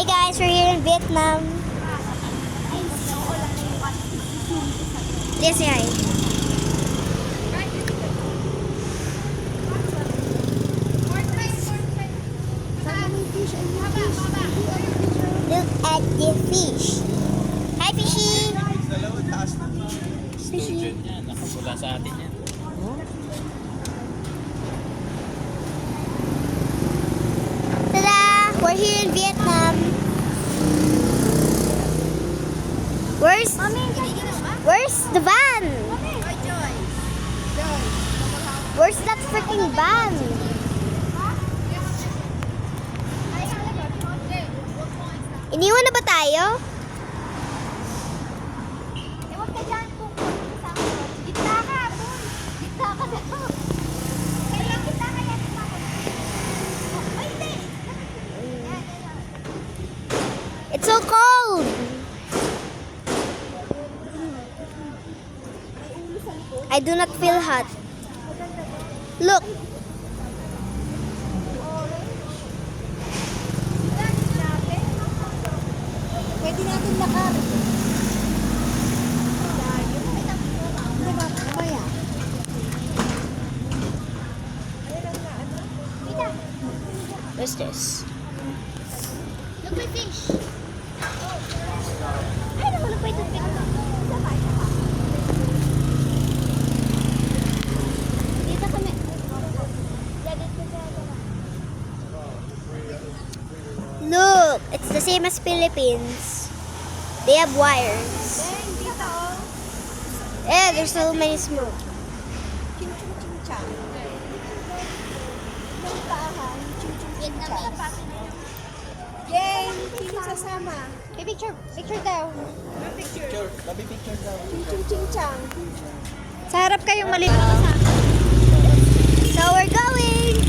Hi guys, we're here in Vietnam. Yes, hi. Look at the fish. Hi, fishy. Fishy. Nakapula sa atin yan. Tada! We're here in Vietnam. Where's the van? Where's that freaking van? Iniwan na ba tayo? Ewan ka dyan kung gitna ka. Gitna ka na. Kaya gitna ka yan. Ay, hindi. It's so cold. I do not feel hot. Look. Pwede natin lakar. Mamaya. What's this? Look, may fish. Ay, naman pa itong fish. Dito kami. Look, it's the same as Philippines. They have wires. Eh, there's so many smoke. Ching-ching-ching-chang. Yung taahan, ching-ching-ching-chang. Yay! Sino sasama? Picture daw. Picture. Labi picture daw. Ching-ching-ching-chang. Sa harap kayong mali. So we're going.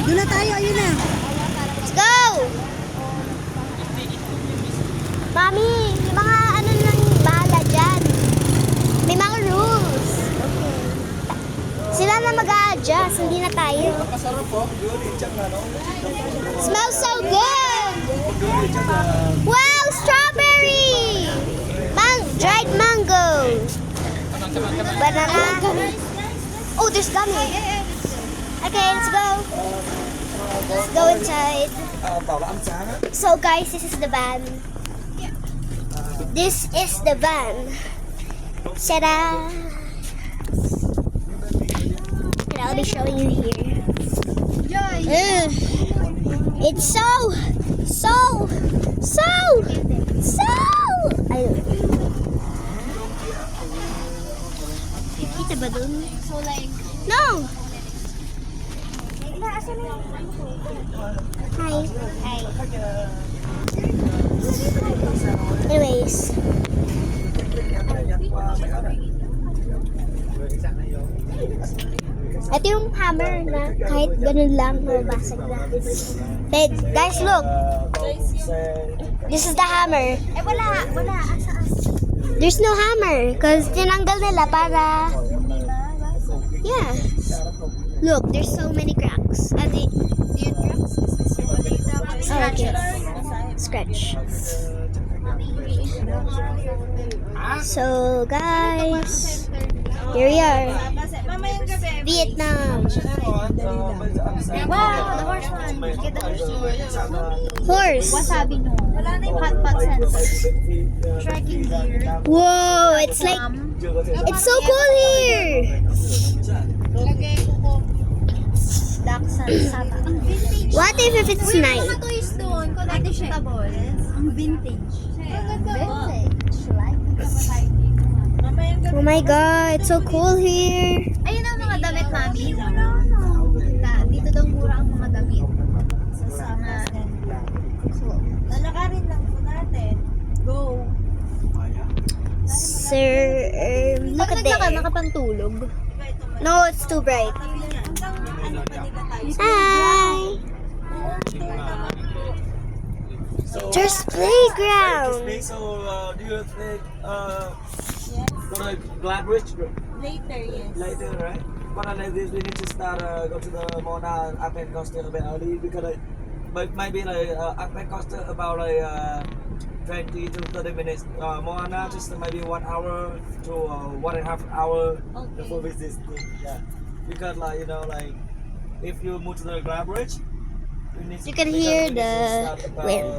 Doon na tayo, ayun na. Let's go! Mami, may mga ano lang bahala dyan. May mga rules. Sila na mag-a-adjust, hindi na tayo. Masarap po. Smells so good! Wow, strawberry! Dried mango! Banana! Oh, there's gummy! Okay, let's go! Let's go inside. So guys, this is the van. This is the van. Ta-da! And I'll be showing you here. Ugh. It's so I kita ba dun? So like, No! naasan na yung Hi. Hi. Anyways. Ito yung hammer na kahit ganun lang, mabasag na. Hey, guys, look! This is the hammer. Eh, wala. Asa. There's no hammer because tinanggal nila para... Yeah. Look, there's so many cracks. Oh, okay. Scratch. So, guys, here we are. Vietnam. Wow, the horse one. Get the horse. Horse. Wasabi no. Wala na yung hot pot sensor. Tracking gear. Whoa, it's like, it's so cool here. Lagay ko ko. Daksan, sata. Ang vintage. What if it's Uy, night? mga toys doon. Collectible. Ang vintage. Vintage. Like. Oh my god, it's so cool here. Ayun ang mga damit, mami. Dito daw mura ang mga damit. Sa lalakarin lang po natin. Go. Sir, look at that. nakapantulog. No, it's too bright. Hi. There's playground. So, do you think go to Gladbridge? Later, yes. Later, right? But like this, we need to start go to the mall now. I can go still a bit early because but maybe like that cost about like 20 to 30 minutes. Moana just maybe 1 hour to 1.5 hour before visit. Yeah, because like you know like if you move to the Grand Bridge, You can hear the wind.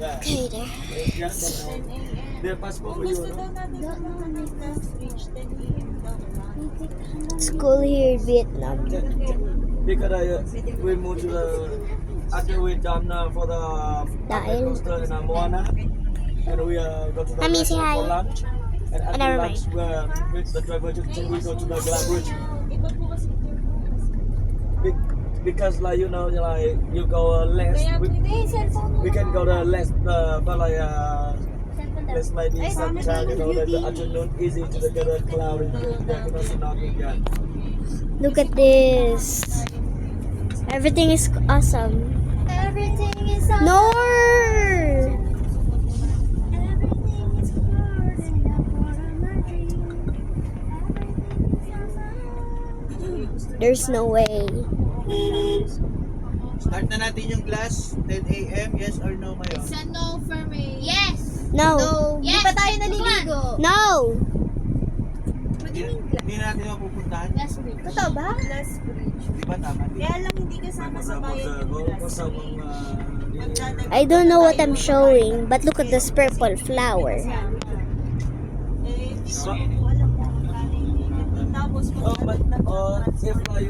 Yeah. Okay, there. Yeah, their passport for Kung you. gusto daw natin pumunta ng last bridge, 10 a.m. daw lang. School here in Vietnam. Because we moved to the after we done for the Dahil. coaster in Moana, and we go to the Mami, say restaurant for hi. lunch. And after Never lunch, with the driver just we go to the Grand Bridge. Iba po kasi Because like you know like you go less we can go the less but like let's maybe sometime you know that the afternoon easy to get a cloud and yeah, you know see nothing yet. Look at this. Everything is awesome. Everything is awesome. No! Everything is good and a part of my dream. Everything is awesome. There's no way. Start na natin yung class, 10 a.m. Yes or no kayo? It's a no for me. Yes. No. Yes. Hindi pa tayo naliligo. No! Hindi na natin mapupuntahan. Last bridge. Totoo ba? Last bridge. Di ba tama? Kaya lang hindi kasama sa bayan yung last bridge. I don't know what I'm showing, but look at this purple flower. Eh, hindi ko alam kung ano yung tapos But if like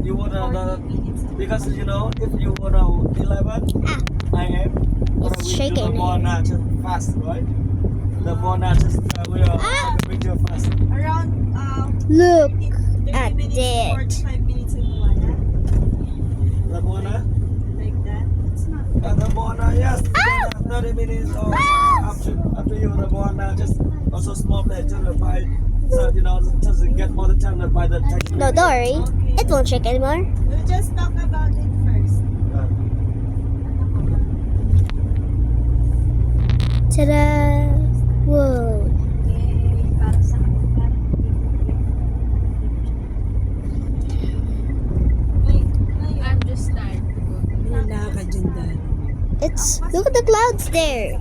you wanna because you know if you wanna 11 I.m. It's we shaking. do the Moana just fast, right? The Moana just we are take a picture fast. around Look 30 at minutes to it. 45 minutes in Moana. The Moana. Like that. It's not The Moana, yes. 30 minutes or up to you. The Moana just also small place just to buy. So you know just to get more the time to buy the taxi. No, don't worry. It won't shake anymore. We'll just talk about it first. Ta-da! Whoa. Para sa I'm just tired. Look at the clouds there.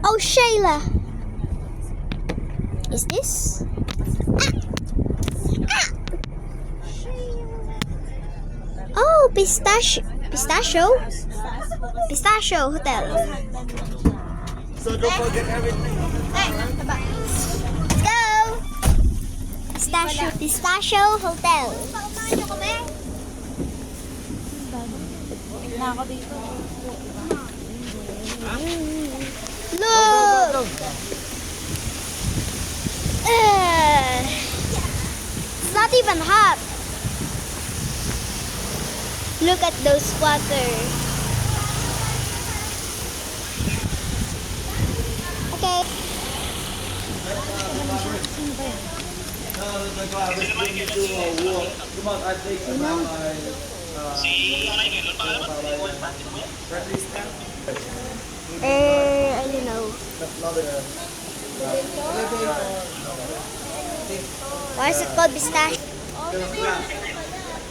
Oh, Shayla. Is this? Oh, Pistachio Hotel. So don't forget everything. Let's go. Pistachio Hotel. Look. It's not even hot. Look at those water. Okay. The glass is going to walk. Come on, I think about I don't know. Why is it called pistachio?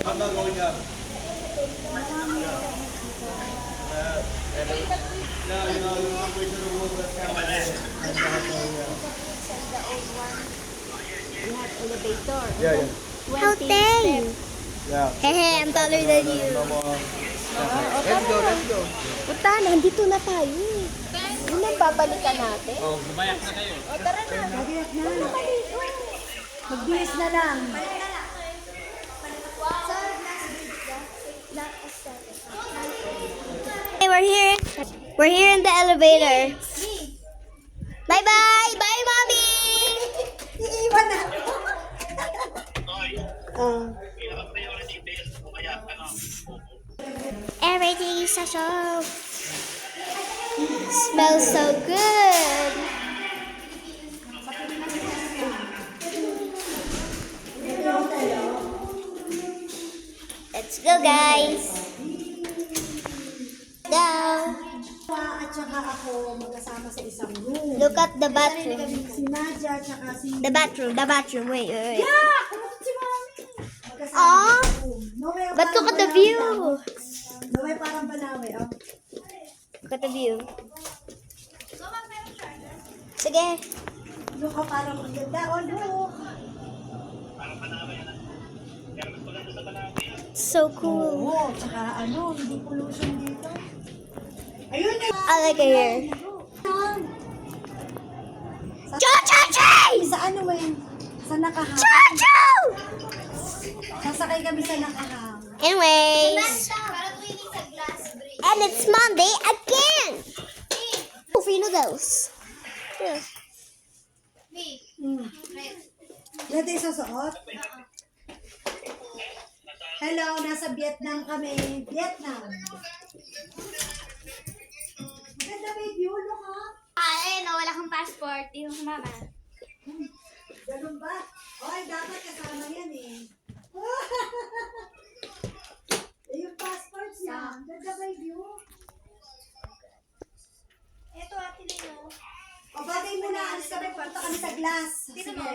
I'm not going up. No, you know, you come to the room with camera. Yeah, yeah. How dare? Yeah. Hehe, I'm taller than you. No more. Let's go. Puta, nandito na tayo. Yun ang babalikan natin. Oh, lumayak na kayo. O, tara na. Magiyak na. Magbilis na lang. Hey, we're here in the elevator. Bye-bye. Bye, Mommy. Iiwan na. Everything is so soft. Smells so good. Let's go, guys. Go. At saka ako magkasama sa isang room. Look at the bathroom. Si Nadia at saka si... The bathroom. Wait. Yeah! Kumakot si Mami! But look at the view. Naway parang Banawe, oh. Look at the view. Sige. Look, oh, parang ang ganda. Oh, look. So cool. Oo, tsaka ano, hindi pollution dito. Ayun na. I like it here. Sa, Cha-cha-cha! sa ano eh? Sa nakahang. Cha-cha! Sasakay kami sa nakahang. Anyways. Parang winning sa glass bridge. And it's Monday again. Free noodles. Yeah. Me. Dito yung susuot. Hello, nasa Vietnam kami. Vietnam. Maganda ba yung view, look ha? Wala kang passport. Di mo sumama. Ganun ba? Oy, dapat kasama yan eh. Eh, yung passports niya. Ganda ba yung view? Ito, Ate Leo. O, bagay muna. Alis kami. Punta kami sa glass. Sige.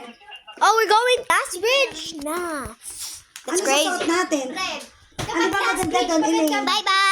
Oh, we're going Glass Bridge. Nah. That's Ano crazy. susuot natin? Red. Ano ba maganda doon, Elaine? Bye-bye.